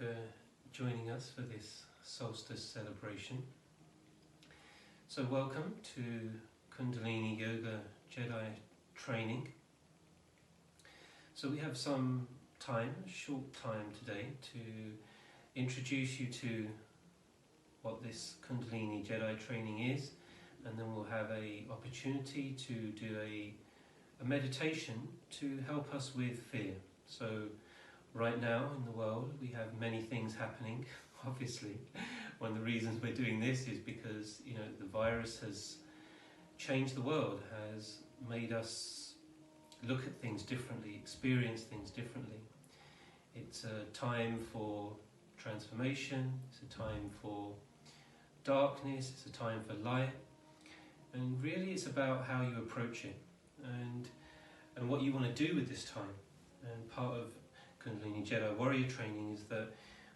for joining us for this Solstice celebration. So welcome to Kundalini Yoga Jedi training. So we have some time, a short time today, to introduce you to what this Kundalini Jedi training is, and then we'll have an opportunity to do a meditation to help us with fear. So right now in the world we have many things happening. Obviously, one of the reasons we're doing this is because the virus has changed the world, has made us look at things differently, experience things differently. It's a time for transformation, it's a time for darkness, it's a time for light, and really it's about how you approach it and what you want to do with this time. And part of Kundalini Jedi Warrior training is that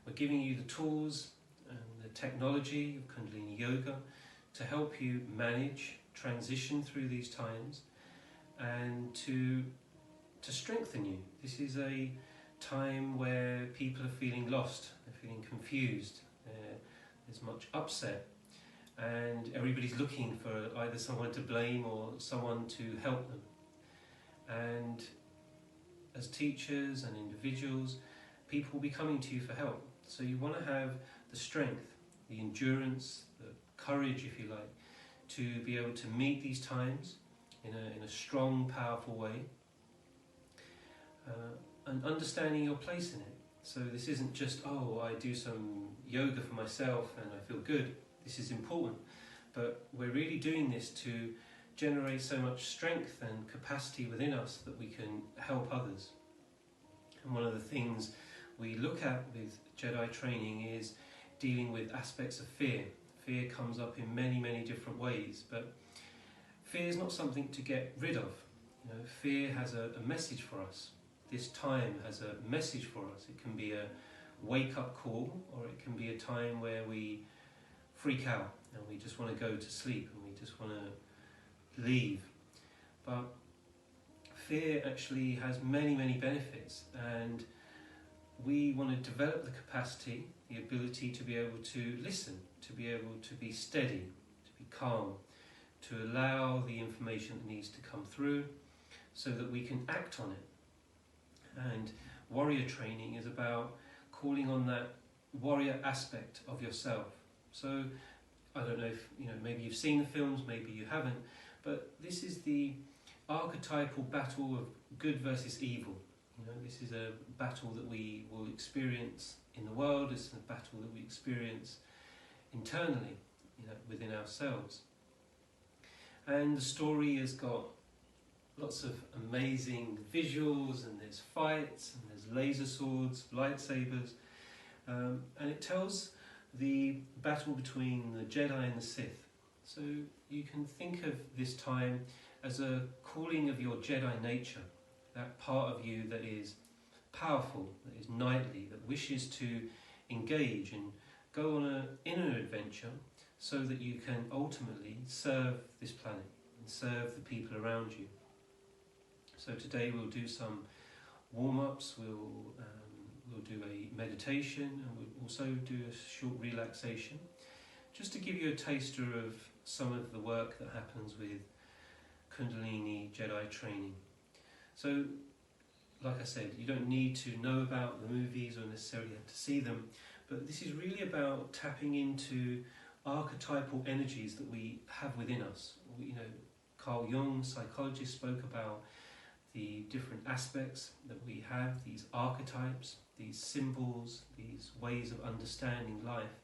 we're giving you the tools and the technology of Kundalini Yoga to help you manage, transition through these times, and to strengthen you. This is a time where people are feeling lost, they're feeling confused, there's much upset, and everybody's looking for either someone to blame or someone to help them. And as teachers and individuals, people will be coming to you for help. So you want to have the strength, the endurance, the courage, if you like, to be able to meet these times in a strong, powerful way, and understanding your place in it. So this isn't just, oh, I do some yoga for myself and I feel good. This is important, but we're really doing this to generate so much strength and capacity within us that we can help others. And one of the things we look at with Jedi training is dealing with aspects of fear. Fear comes up in many, many different ways, but fear is not something to get rid of. Fear has a message for us. This time has a message for us. It can be a wake-up call, or it can be a time where we freak out and we just want to go to sleep and we just want to leave. But fear actually has many, many benefits, and we want to develop the capacity, the ability to be able to listen, to be able to be steady, to be calm, to allow the information that needs to come through so that we can act on it. And warrior training is about calling on that warrior aspect of yourself. So I don't know if maybe you've seen the films, maybe you haven't, but this is the archetypal battle of good versus evil. This is a battle that we will experience in the world. It's a battle that we experience internally, within ourselves. And the story has got lots of amazing visuals, and there's fights, and there's laser swords, lightsabers, and it tells the battle between the Jedi and the Sith. So you can think of this time as a calling of your Jedi nature, that part of you that is powerful, that is knightly, that wishes to engage and go on an inner adventure so that you can ultimately serve this planet and serve the people around you. So today we'll do some warm-ups, we'll do a meditation, and we'll also do a short relaxation, just to give you a taster of some of the work that happens with Kundalini Jedi training. So, like I said, you don't need to know about the movies or necessarily have to see them, but this is really about tapping into archetypal energies that we have within us. Carl Jung, psychologist, spoke about the different aspects that we have, these archetypes, these symbols, these ways of understanding life,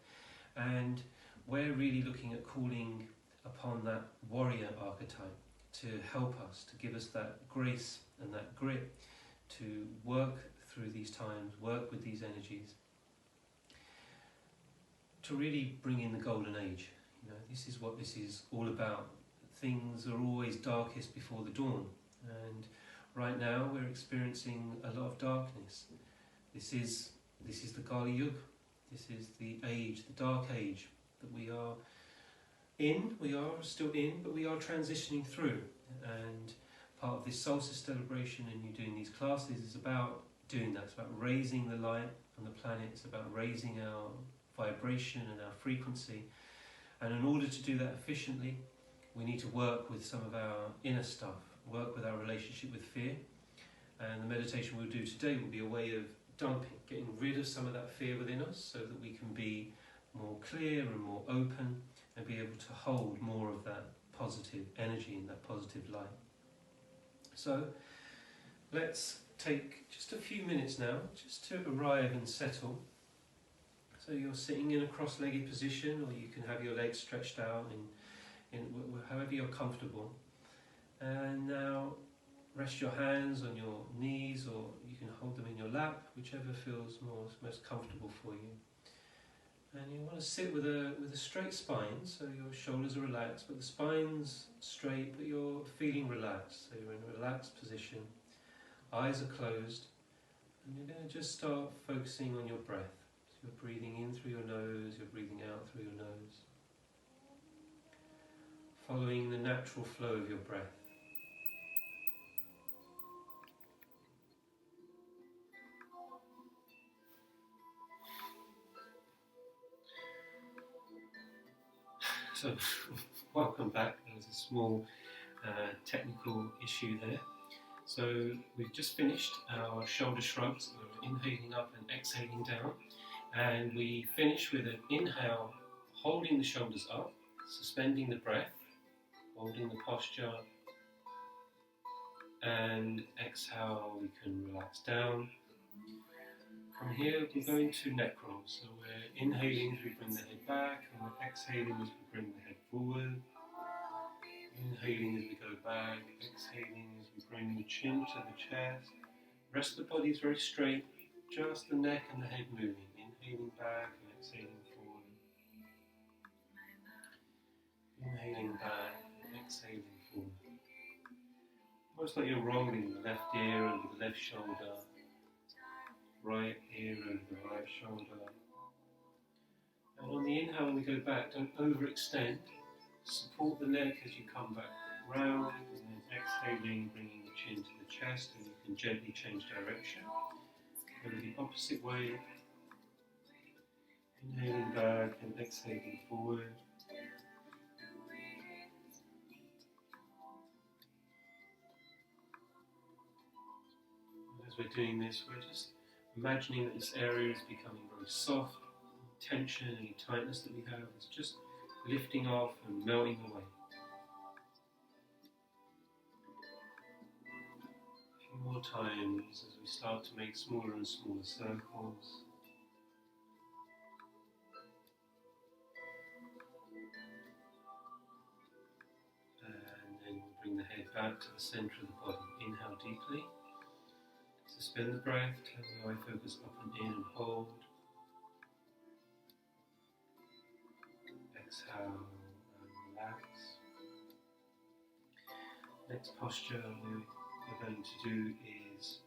and we're really looking at calling upon that warrior archetype to help us, to give us that grace and that grit to work through these times, work with these energies, to really bring in the golden age. This is what this is all about. Things are always darkest before the dawn, and right now we're experiencing a lot of darkness. This is the Kali Yuga. This is the age, the dark age that we are in. We are still in, but we are transitioning through. And part of this Solstice celebration and you doing these classes is about doing that. It's about raising the light on the planet. It's about raising our vibration and our frequency. And in order to do that efficiently, we need to work with some of our inner stuff, work with our relationship with fear. And the meditation we'll do today will be a way of dumping, getting rid of some of that fear within us so that we can be more clear and more open and be able to hold more of that positive energy and that positive light. So let's take just a few minutes now just to arrive and settle. So you're sitting in a cross-legged position, or you can have your legs stretched out in however you're comfortable. And now rest your hands on your knees, or you can hold them in your lap, whichever feels most comfortable for you. And you want to sit with a straight spine, so your shoulders are relaxed, but the spine's straight, but you're feeling relaxed. So you're in a relaxed position, eyes are closed, and you're going to just start focusing on your breath. So you're breathing in through your nose, you're breathing out through your nose, following the natural flow of your breath. So, welcome back. There was a small technical issue there. So, we've just finished our shoulder shrugs. We're inhaling up and exhaling down. And we finish with an inhale, holding the shoulders up, suspending the breath, holding the posture. And exhale, we can relax down. From here, we're going to neck roll. So we're inhaling as we bring the head back, and we're exhaling as we bring the head forward. Inhaling as we go back, exhaling as we bring the chin to the chest. The rest of the body is very straight, just the neck and the head moving. Inhaling back and exhaling forward. Inhaling back and exhaling forward. Almost like you're rolling the left ear over the left shoulder. Right ear over the right shoulder. And on the inhale, when we go back, don't overextend. Support the neck as you come back round, and then exhaling, bringing the chin to the chest, and you can gently change direction. Go the opposite way. Inhaling back and exhaling forward. And as we're doing this, we're just imagining that this area is becoming very soft. Tension, any tightness that we have is just lifting off and melting away. A few more times as we start to make smaller and smaller circles. And then we'll bring the head back to the centre of the body. Inhale deeply. Suspend the breath, turn the eye focus up and in and hold. Exhale and relax. Next posture we're going to do is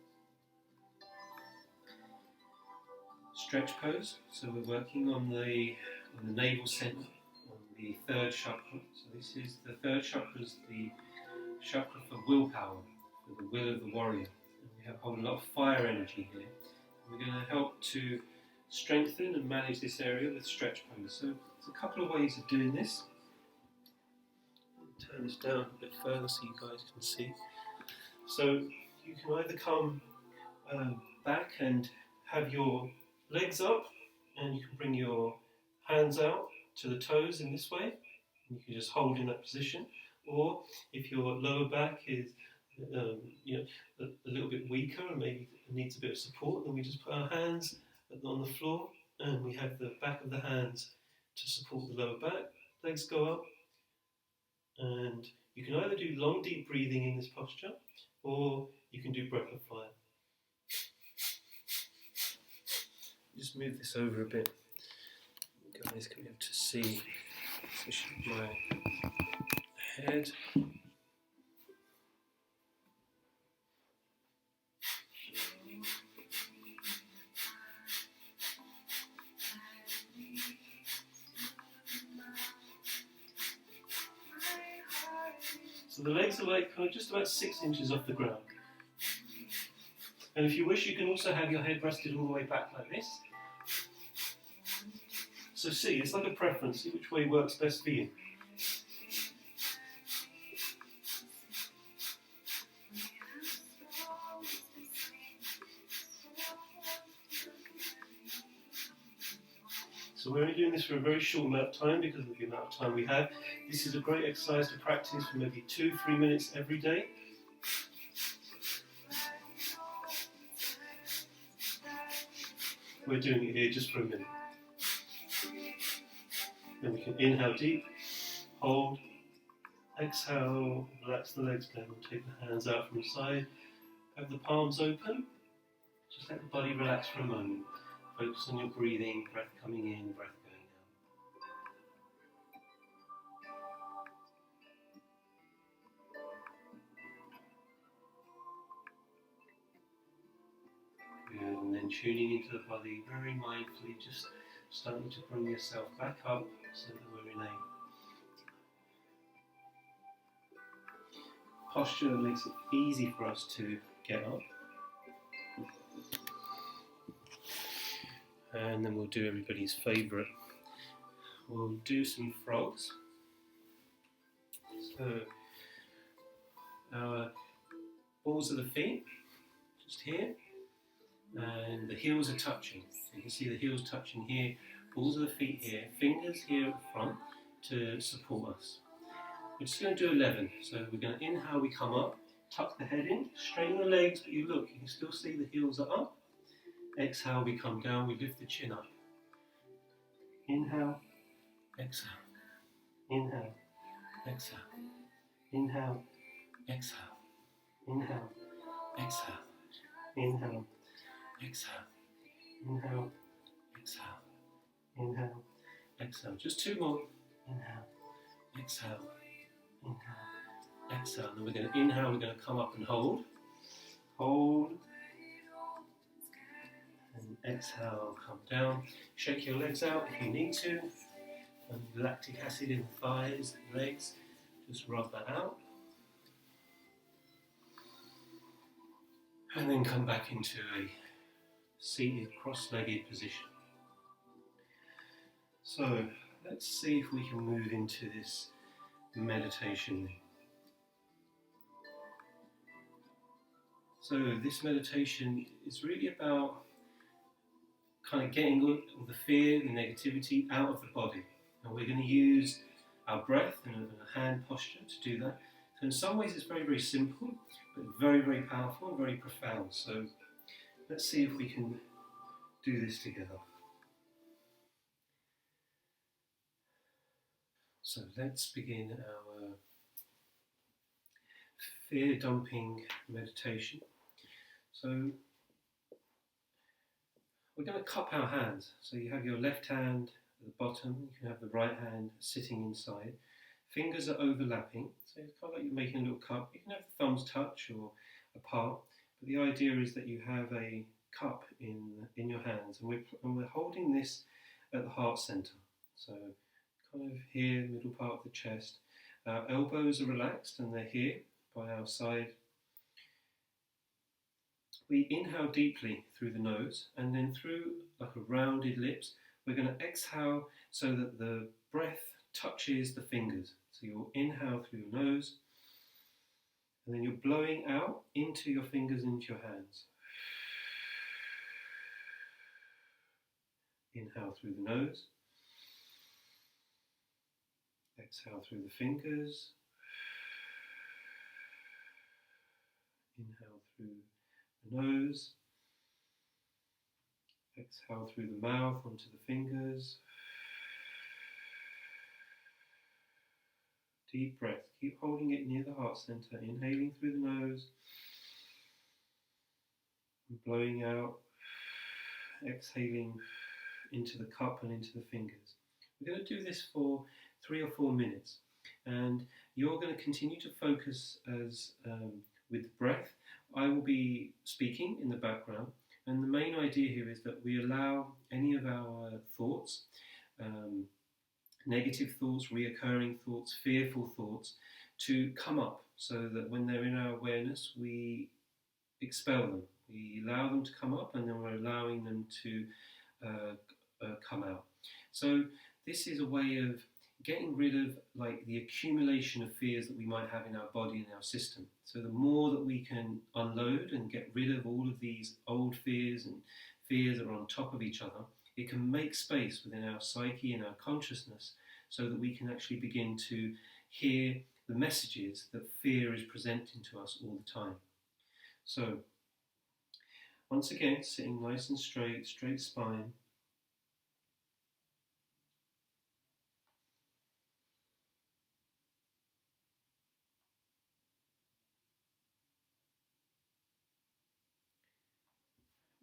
stretch pose. So we're working on the navel center, on the third chakra. So this is the third chakra, is the chakra for willpower, for the will of the warrior. We hold a lot of fire energy here. We're going to help to strengthen and manage this area with stretch pose. So there's a couple of ways of doing this. Turn this down a bit further so you guys can see. So you can either come back and have your legs up, and you can bring your hands out to the toes in this way. And you can just hold in that position. Or if your lower back is a little bit weaker and maybe needs a bit of support, then we just put our hands on the floor and we have the back of the hands to support the lower back. Legs go up, and you can either do long deep breathing in this posture, or you can do breath of fire. Just move this over a bit. You guys can be able to see the position of my head. So the legs are like just about 6 inches off the ground. And if you wish, you can also have your head rested all the way back like this. So see, it's like a preference, see which way works best for you. So we're only doing this for a very short amount of time because of the amount of time we have. This is a great exercise to practice for maybe 2-3 minutes every day. We're doing it here just for a minute. Then we can inhale deep, hold, exhale, relax the legs down, take the hands out from the side, have the palms open, just let the body relax for a moment. Focus on your breathing, breath coming in, breath going out. Good, and then tuning into the body very mindfully, just starting to bring yourself back up so that we're in a posture that makes it easy for us to get up. And then we'll do everybody's favourite. We'll do some frogs. So our balls of the feet, just here, and the heels are touching. You can see the heels touching here, balls of the feet here, fingers here at the front to support us. We're just going to do 11. So we're going to inhale, we come up, tuck the head in, straighten the legs, but you look, you can still see the heels are up. Exhale, we come down, we lift the chin up. Inhale, exhale. Inhale, exhale. Inhale, exhale. Inhale, exhale. Inhale, exhale. Inhale, exhale. Inhale, exhale. Just 2 more. Inhale, exhale. Inhale, exhale. And then we're going to inhale, we're going to come up and hold. Hold. And exhale, come down. Shake your legs out if you need to. And lactic acid in the thighs, legs. Just rub that out. And then come back into a seated, cross-legged position. So let's see if we can move into this meditation. So this meditation is really about kind of getting all the fear, the negativity out of the body. And we're going to use our breath and a hand posture to do that. So in some ways it's very, very simple, but very, very powerful and very profound. So let's see if we can do this together. So let's begin our fear dumping meditation. So we're going to cup our hands. So you have your left hand at the bottom, you can have the right hand sitting inside. Fingers are overlapping, so it's kind of like you're making a little cup. You can have the thumbs touch or apart, but the idea is that you have a cup in your hands, and we're holding this at the heart center. So kind of here, middle part of the chest. Our elbows are relaxed and they're here by our side. We inhale deeply through the nose, and then through like a rounded lips, we're going to exhale so that the breath touches the fingers. So you'll inhale through your nose, and then you're blowing out into your fingers, into your hands. Inhale through the nose. Exhale through the fingers. Inhale through the nose. Exhale through the mouth onto the fingers. Deep breath. Keep holding it near the heart center. Inhaling through the nose. And blowing out. Exhaling into the cup and into the fingers. We're going to do this for 3 or 4 minutes. And you're going to continue to focus as with breath. I will be speaking in the background. And the main idea here is that we allow any of our thoughts, negative thoughts, reoccurring thoughts, fearful thoughts, to come up so that when they're in our awareness, we expel them. We allow them to come up, and then we're allowing them to come out. So this is a way of getting rid of like the accumulation of fears that we might have in our body and our system. So the more that we can unload and get rid of all of these old fears and fears that are on top of each other, it can make space within our psyche and our consciousness so that we can actually begin to hear the messages that fear is presenting to us all the time. So once again, sitting nice and straight, straight spine.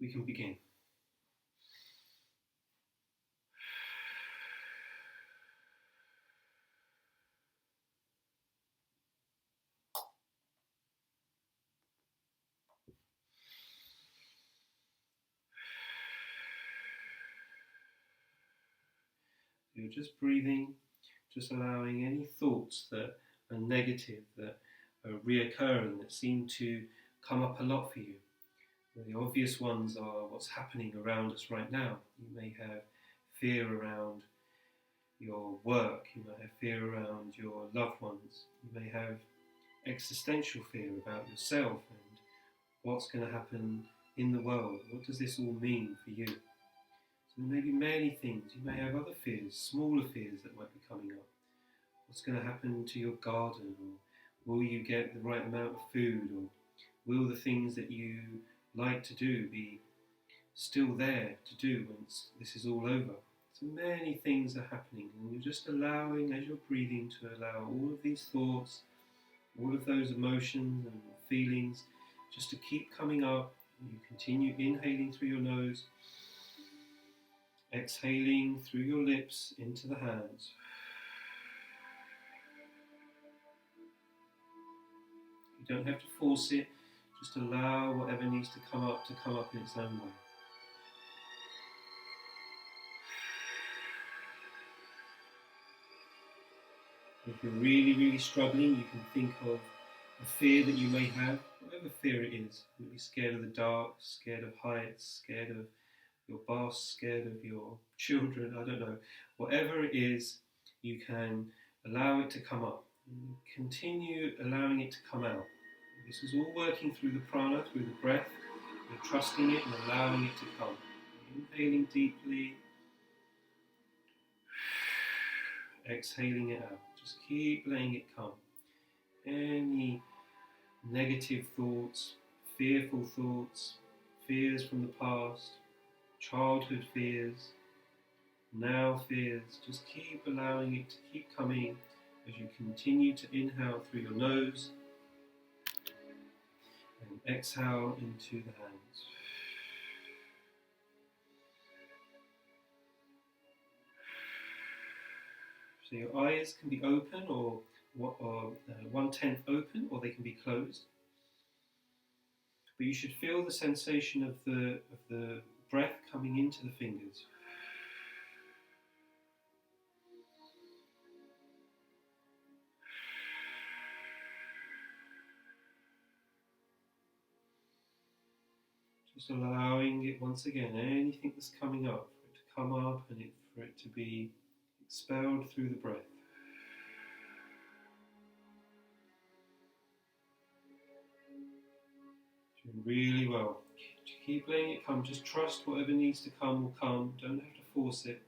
We can begin. You're just breathing, just allowing any thoughts that are negative, that are reoccurring, that seem to come up a lot for you. The obvious ones are what's happening around us right now. You may have fear around your work, you may have fear around your loved ones, you may have existential fear about yourself and what's going to happen in the world. What does this all mean for you? So there may be many things. You may have other fears, smaller fears that might be coming up. What's going to happen to your garden? Or will you get the right amount of food? Or will the things that you like to do be still there to do once this is all over? So many things are happening, and you're just allowing, as you're breathing, to allow all of these thoughts, all of those emotions and feelings just to keep coming up. You continue inhaling through your nose, exhaling through your lips into the hands. You don't have to force it, just allow whatever needs to come up in its own way. If you're really, really struggling, you can think of a fear that you may have, whatever fear it is. You may be scared of the dark, scared of heights, scared of your boss, scared of your children, I don't know. Whatever it is, you can allow it to come up. And continue allowing it to come out. This is all working through the prana, through the breath. You're trusting it and allowing it to come. Inhaling deeply, exhaling it out. Just keep letting it come. Any negative thoughts, fearful thoughts, fears from the past, childhood fears, now fears, just keep allowing it to keep coming as you continue to inhale through your nose and exhale into the hands. So your eyes can be open or 1/10 open, or they can be closed. But you should feel the sensation of the breath coming into the fingers. Just allowing it once again, anything that's coming up, for it to come up and for it to be expelled through the breath. Doing really well. Keep letting it come. Just trust whatever needs to come will come. Don't have to force it.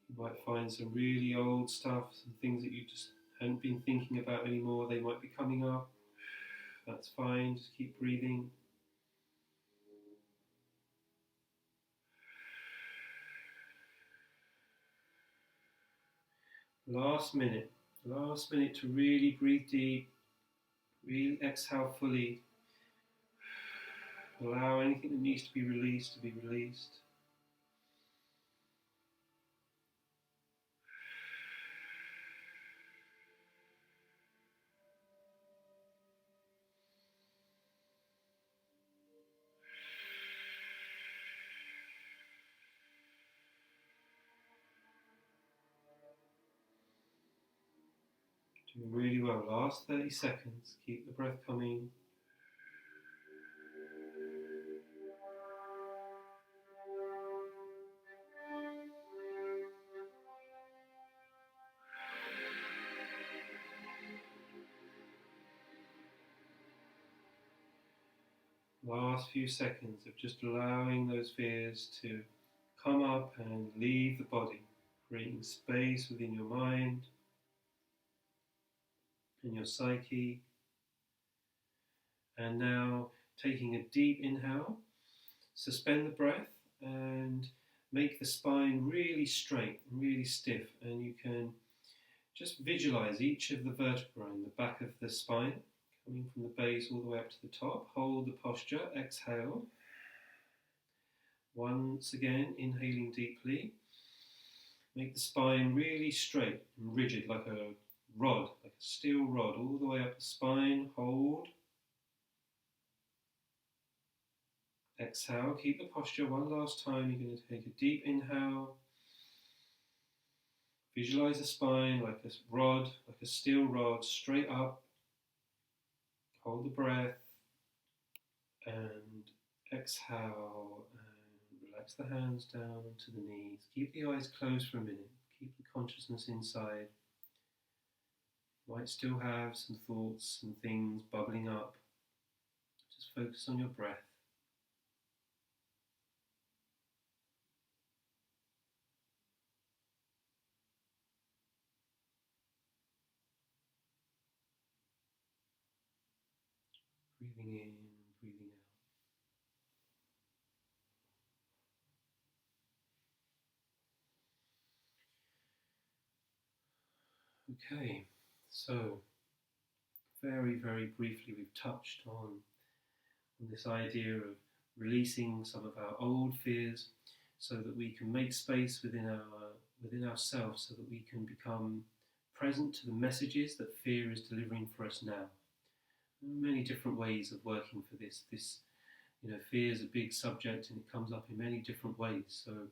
You might find some really old stuff, some things that you just hadn't been thinking about anymore. They might be coming up. That's fine. Just keep breathing. Last minute to really breathe deep, really exhale fully. Allow anything that needs to be released to be released. Doing really well. Last 30 seconds. Keep the breath coming. Last few seconds of just allowing those fears to come up and leave the body, creating space within your mind and your psyche. And now taking a deep inhale, suspend the breath and make the spine really straight and really stiff. And you can just visualize each of the vertebrae in the back of the spine, coming from the base all the way up to the top. Hold the posture, exhale. Once again, inhaling deeply. Make the spine really straight and rigid, like a rod, like a steel rod, all the way up the spine. Hold. Exhale. Keep the posture one last time. You're going to take a deep inhale. Visualize the spine like a rod, like a steel rod, straight up. Hold the breath and exhale and relax the hands down onto the knees. Keep the eyes closed for a minute. Keep the consciousness inside. You might still have some thoughts and things bubbling up. Just focus on your breath. Breathing in, breathing out. Okay, so very, very briefly we've touched on this idea of releasing some of our old fears so that we can make space within ourselves so that we can become present to the messages that fear is delivering for us now. Many different ways of working for this. Fear is a big subject and it comes up in many different ways. So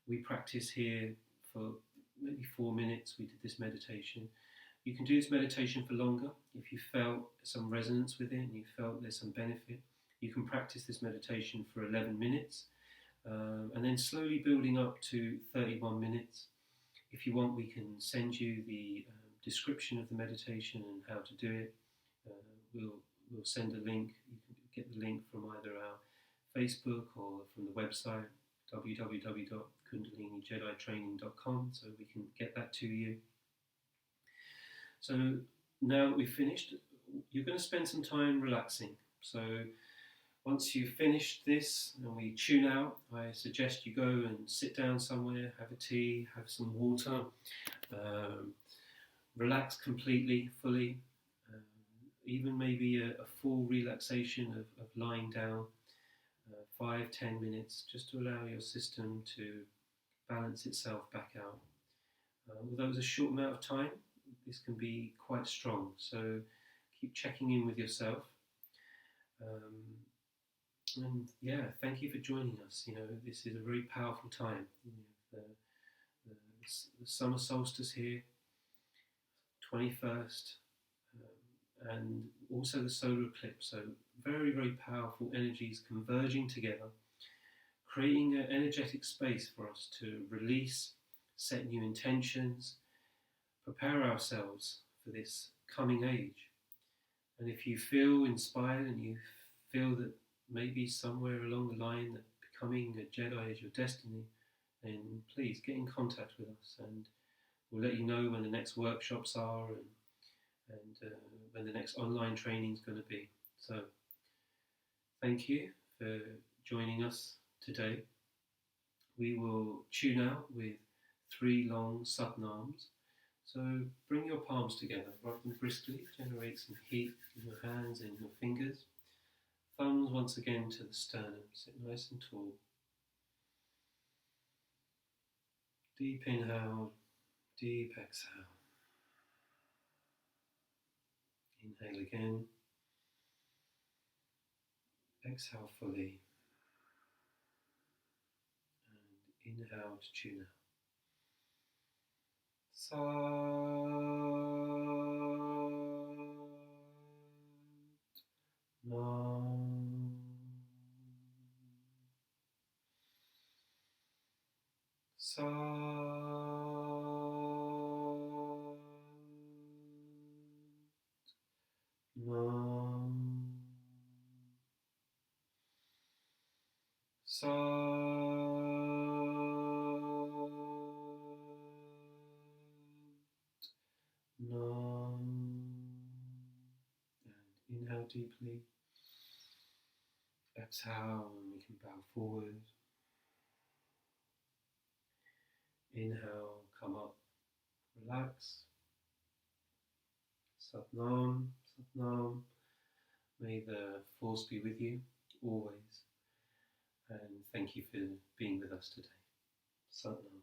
we practice here for maybe 4 minutes. We did this meditation. You can do this meditation for longer. If you felt some resonance with it and you felt there's some benefit, you can practice this meditation for 11 minutes and then slowly building up to 31 minutes. If you want, we can send you the description of the meditation and how to do it. We'll send a link. You can get the link from either our Facebook or from the website www.kundalinijeditraining.com, so we can get that to you. So now that we've finished, you're going to spend some time relaxing. So once you've finished this and we tune out, I suggest you go and sit down somewhere, have a tea, have some water, relax completely, fully. Even maybe a full relaxation of lying down, 5-10 minutes, just to allow your system to balance itself back out. Although it's a short amount of time, this can be quite strong, so keep checking in with yourself. And yeah, thank you for joining us. This is a very powerful time. The summer solstice here, 21st, and also the solar eclipse. So very, very powerful energies converging together, creating an energetic space for us to release, set new intentions, prepare ourselves for this coming age. And if you feel inspired and you feel that maybe somewhere along the line that becoming a Jedi is your destiny, then please get in contact with us and we'll let you know when the next workshops are and when the next online training is going to be. So thank you for joining us today. We will tune out with 3 long satnams. So bring your palms together, rub them briskly, generate some heat in your hands and your fingers. Thumbs once again to the sternum, sit nice and tall. Deep inhale, deep exhale. Inhale again. Exhale fully. And inhale to tune out. Sa Nam. Sat Nam. And inhale deeply. Exhale, and we can bow forward. Inhale, come up, relax. Sat Nam, Sat Nam. May the force be with you always. And thank you for being with us today. Sat Nam.